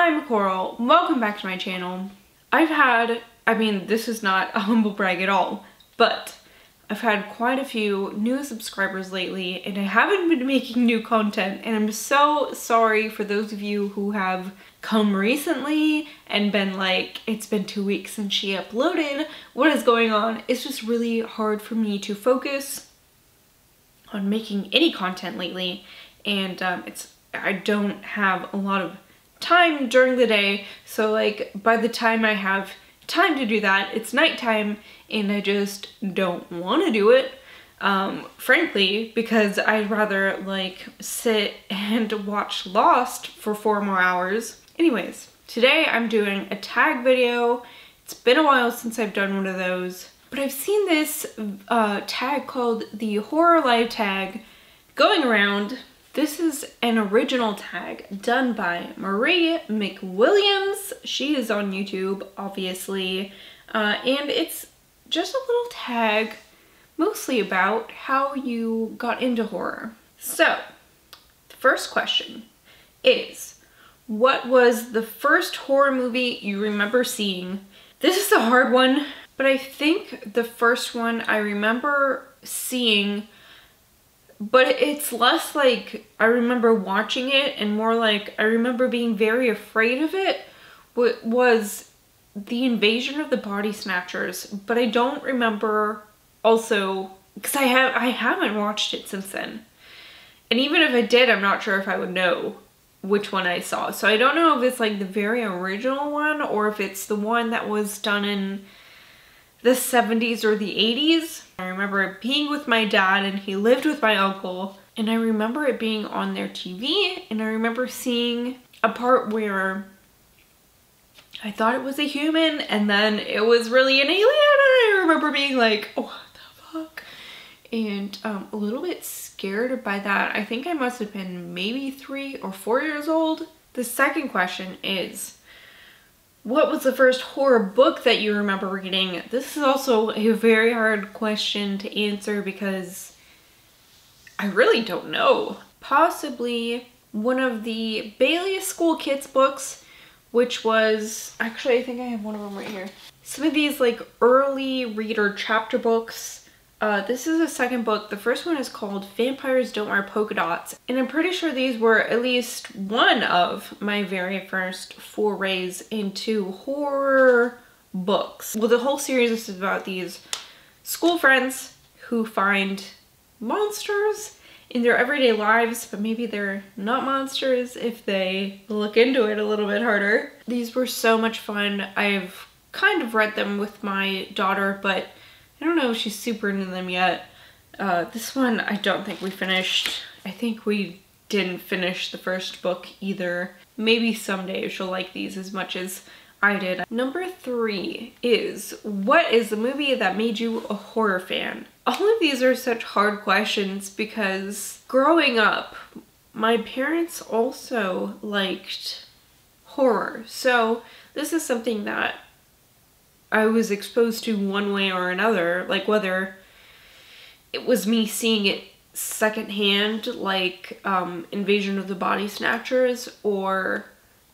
I'm Coral. Welcome back to my channel. This is not a humble brag at all, but I've had quite a few new subscribers lately and I haven't been making new content, and I'm so sorry for those of you who have come recently and been like, it's been 2 weeks since she uploaded, what is going on? It's just really hard for me to focus on making any content lately, and I don't have a lot of time during the day, so like by the time I have time to do that, it's nighttime and I just don't want to do it, frankly, because I'd rather like sit and watch Lost for 4 more hours. Anyways, today I'm doing a tag video. It's been a while since I've done one of those, but I've seen this tag called the Horror Live tag going around. This is an original tag done by Marie McWilliams. She is on YouTube, obviously, and it's just a little tag mostly about how you got into horror. So, the first question is, what was the first horror movie you remember seeing? This is a hard one, but I think the first one I remember seeing, but it's less like I remember watching it and more like I remember being very afraid of it, was The Invasion of the Body Snatchers. But I don't remember also, because I haven't watched it since then. And even if I did, I'm not sure if I would know which one I saw. So I don't know if it's like the very original one or if it's the one that was done in the 70s or the 80s. I remember being with my dad and he lived with my uncle, and I remember it being on their TV, and I remember seeing a part where I thought it was a human and then it was really an alien, and I remember being like, oh, what the fuck? And a little bit scared by that. I think I must have been maybe 3 or 4 years old. The second question is, what was the first horror book that you remember reading? This is also a very hard question to answer because I really don't know. Possibly one of the Bailey School Kids books, which was, actually I think I have one of them right here. Some of these like early reader chapter books. This is the second book. The first one is called Vampires Don't Wear Polka Dots, and I'm pretty sure these were at least one of my very first forays into horror books. Well, the whole series is about these school friends who find monsters in their everyday lives, but maybe they're not monsters if they look into it a little bit harder. These were so much fun. I've kind of read them with my daughter, but I don't know if she's super into them yet. This one I don't think we finished. I think we didn't finish the first book either. Maybe someday she'll like these as much as I did. Number 3 is, what is the movie that made you a horror fan? All of these are such hard questions because growing up, my parents also liked horror. So this is something that I was exposed to one way or another, like whether it was me seeing it secondhand, like Invasion of the Body Snatchers, or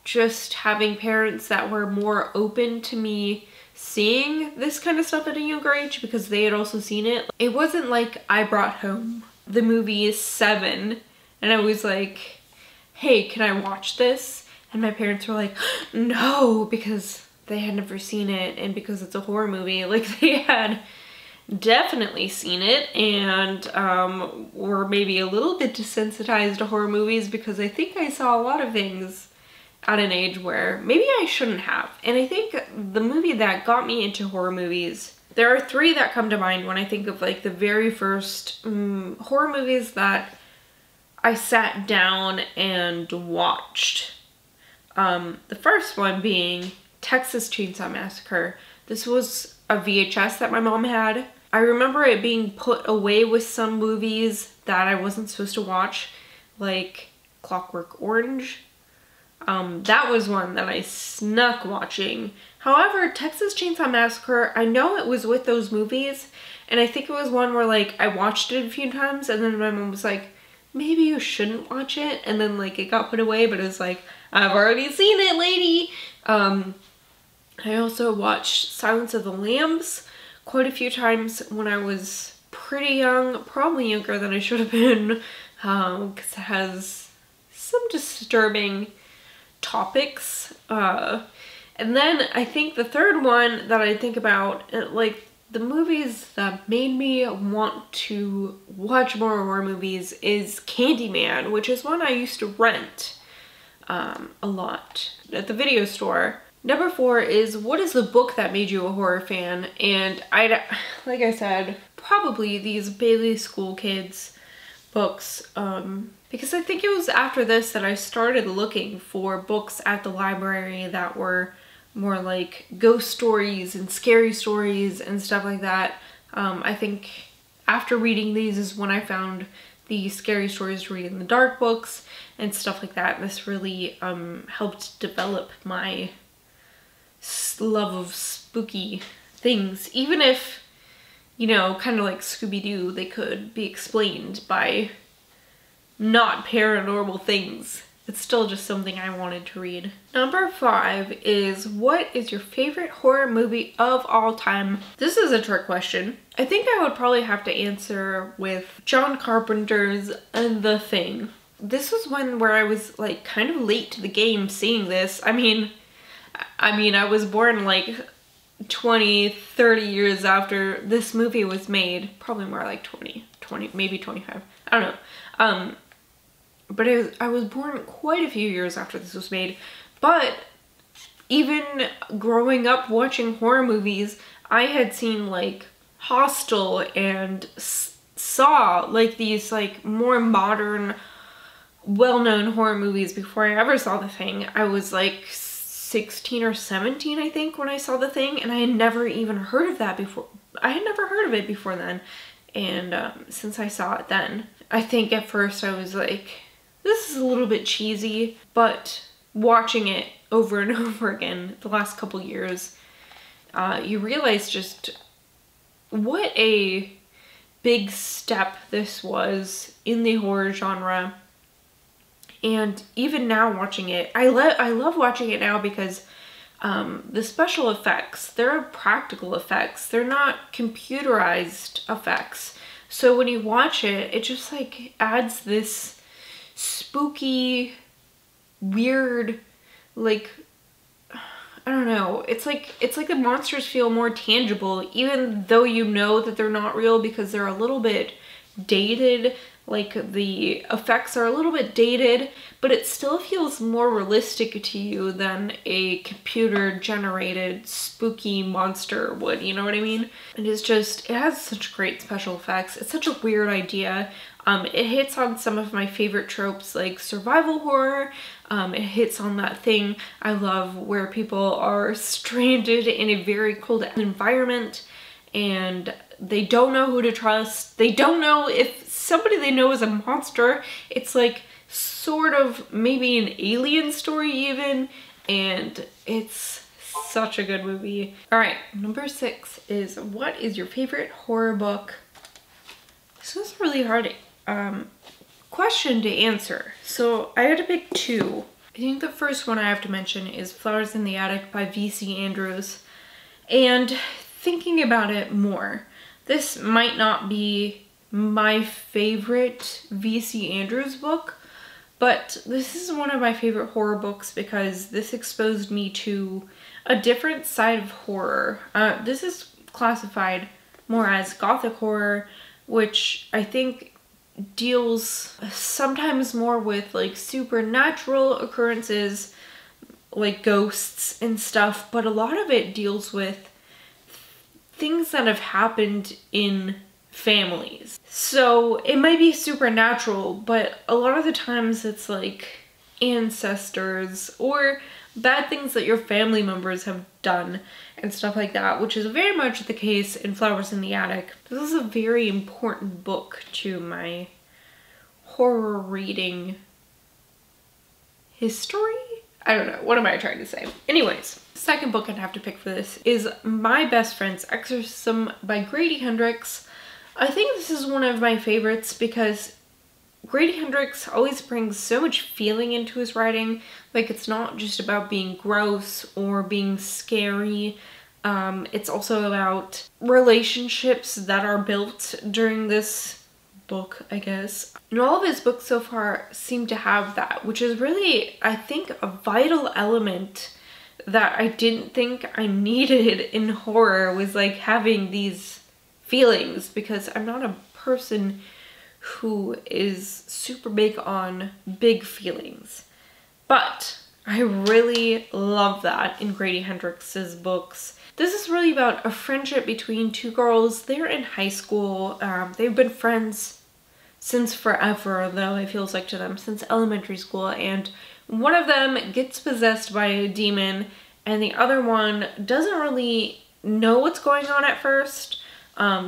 just having parents that were more open to me seeing this kind of stuff at a younger age because they had also seen it. It wasn't like I brought home the movie Seven and I was like, hey, can I watch this? And my parents were like, no, because they had never seen it, and because it's a horror movie, like they had definitely seen it and were maybe a little bit desensitized to horror movies, because I think I saw a lot of things at an age where maybe I shouldn't have. And I think the movie that got me into horror movies, there are 3 that come to mind when I think of like the very first horror movies that I sat down and watched. The first one being Texas Chainsaw Massacre. This was a VHS that my mom had. I remember it being put away with some movies that I wasn't supposed to watch, like Clockwork Orange. That was one that I snuck watching. However, Texas Chainsaw Massacre, I know it was with those movies, and I think it was one where like I watched it a few times and then my mom was like, maybe you shouldn't watch it, and then like it got put away, but it was like, I've already seen it, lady. I also watched Silence of the Lambs quite a few times when I was pretty young, probably younger than I should have been, because it has some disturbing topics. And then I think the third one that I think about, like the movies that made me want to watch more horror movies, is Candyman, which is one I used to rent a lot at the video store. Number 4 is, what is the book that made you a horror fan? And like I said, probably these Bailey School Kids books, because I think it was after this that I started looking for books at the library that were more like ghost stories and scary stories and stuff like that. I think after reading these is when I found the scary stories to read in the dark books and stuff like that. This really helped develop my love of spooky things, even if, you know, kind of like Scooby-Doo, they could be explained by not paranormal things. It's still just something I wanted to read. Number 5 is, what is your favorite horror movie of all time? This is a trick question. I think I would probably have to answer with John Carpenter's The Thing. This was one where I was like kind of late to the game seeing this. I mean, I was born like 20, 30 years after this movie was made. Probably more like 20, maybe 25. I don't know. But I was born quite a few years after this was made. But even growing up watching horror movies, I had seen like Hostel and Saw, like these like more modern, well-known horror movies before I ever saw The Thing. I was like 16 or 17, I think, when I saw The Thing, and I had never even heard of that before. I had never heard of it before then. And since I saw it then, I think at first I was like, this is a little bit cheesy, but watching it over and over again the last couple years, you realize just what a big step this was in the horror genre. And even now watching it, I love watching it now because the special effects, they're practical effects. They're not computerized effects. So when you watch it, it just like adds this spooky, weird, like, I don't know, it's like the monsters feel more tangible, even though you know that they're not real because they're a little bit dated. Like the effects are a little bit dated, but it still feels more realistic to you than a computer generated spooky monster would, you know what I mean? And it's just, it has such great special effects. It's such a weird idea. It hits on some of my favorite tropes like survival horror. It hits on that thing I love where people are stranded in a very cold environment and they don't know who to trust. They don't know if somebody they know is a monster. It's like sort of maybe an alien story even, and it's such a good movie. All right, number 6 is, what is your favorite horror book? This was really hard question to answer. So I had to pick 2. I think the first one I have to mention is Flowers in the Attic by V.C. Andrews. And thinking about it more, this might not be my favorite V.C. Andrews book, but this is one of my favorite horror books because this exposed me to a different side of horror. This is classified more as gothic horror, which I think deals sometimes more with like supernatural occurrences, like ghosts and stuff, but a lot of it deals with things that have happened in families. So it might be supernatural, but a lot of the times it's like ancestors or bad things that your family members have done and stuff like that, which is very much the case in Flowers in the Attic. This is a very important book to my horror reading history? I don't know, what am I trying to say? Anyways, second book I'd have to pick for this is My Best Friend's Exorcism by Grady Hendrix. I think this is one of my favorites because Grady Hendrix always brings so much feeling into his writing. Like, it's not just about being gross or being scary. It's also about relationships that are built during this book, I guess. And all of his books so far seem to have that, which is really, I think, a vital element that I didn't think I needed in horror, was like having these feelings, because I'm not a person who is super big on big feelings. But I really love that in Grady Hendrix's books. This is really about a friendship between two girls. They're in high school. They've been friends since forever, though it feels like to them, since elementary school. And one of them gets possessed by a demon, and the other one doesn't really know what's going on at first.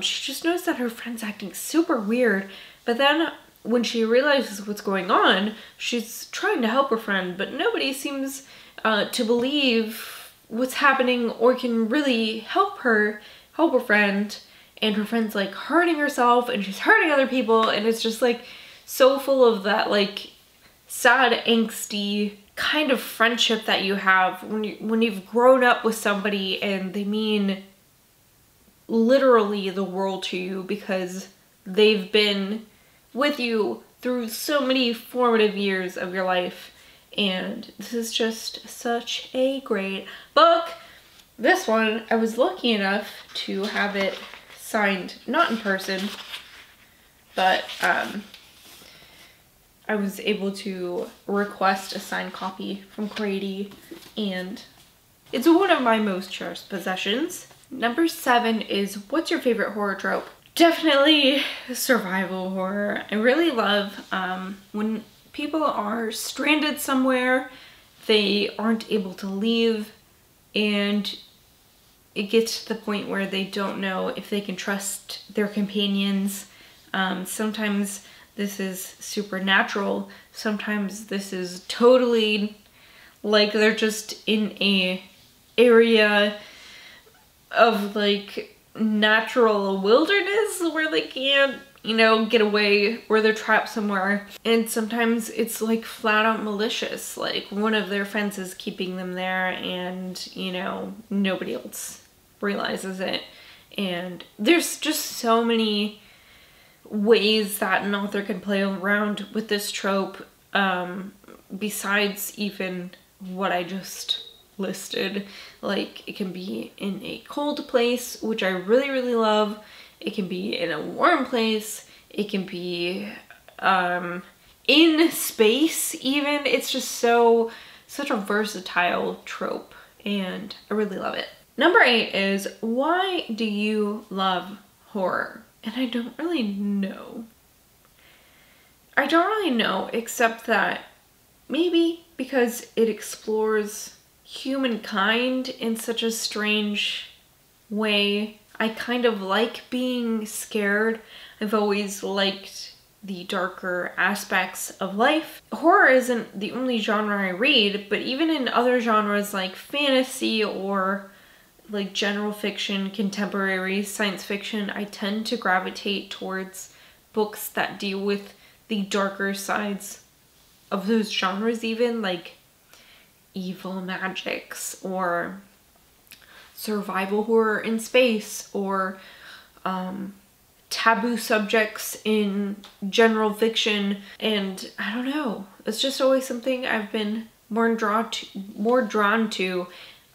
She just knows that her friend's acting super weird. But then when she realizes what's going on, she's trying to help her friend, but nobody seems to believe what's happening or can really help her friend. And her friend's like hurting herself and she's hurting other people, and it's just like so full of that like sad, angsty kind of friendship that you have when you've grown up with somebody and they mean literally the world to you because they've been with you through so many formative years of your life. And this is just such a great book. This one, I was lucky enough to have it signed, not in person, but I was able to request a signed copy from Grady, and it's one of my most cherished possessions. Number 7 is, what's your favorite horror trope? Definitely survival horror. I really love when people are stranded somewhere, they aren't able to leave, and it gets to the point where they don't know if they can trust their companions. Sometimes this is supernatural. Sometimes this is totally like they're just in a area of like natural wilderness where they can't, you know, get away, where they're trapped somewhere. And sometimes it's like flat out malicious, like one of their friends is keeping them there and, you know, nobody else realizes it. And there's just so many ways that an author can play around with this trope, besides even what I just listed. Like, it can be in a cold place, which I really, really love. It can be in a warm place. It can be in space even. It's just such a versatile trope, and I really love it. Number 8 is, why do you love horror? And I don't really know. I don't really know, except that maybe because it explores humankind in such a strange way. I kind of like being scared. I've always liked the darker aspects of life. Horror isn't the only genre I read, but even in other genres like fantasy or like general fiction, contemporary science fiction, I tend to gravitate towards books that deal with the darker sides of those genres, even like evil magics or survival horror in space, or taboo subjects in general fiction. And I don't know, it's just always something I've been more drawn to.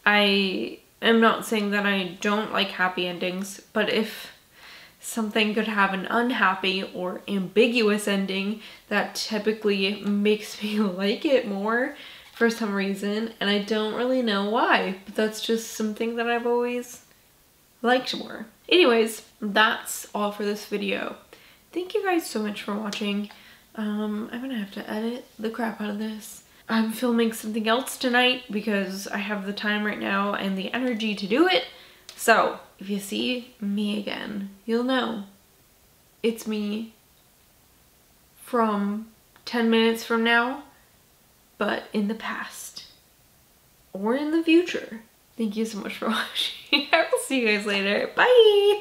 I am not saying that I don't like happy endings, but if something could have an unhappy or ambiguous ending, that typically makes me like it more for some reason, and I don't really know why, but that's just something that I've always liked more. Anyways, that's all for this video. Thank you guys so much for watching. I'm gonna have to edit the crap out of this. I'm filming something else tonight because I have the time right now and the energy to do it. So if you see me again, you'll know it's me from 10 minutes from now, but in the past or in the future. Thank you so much for watching. I will see you guys later. Bye!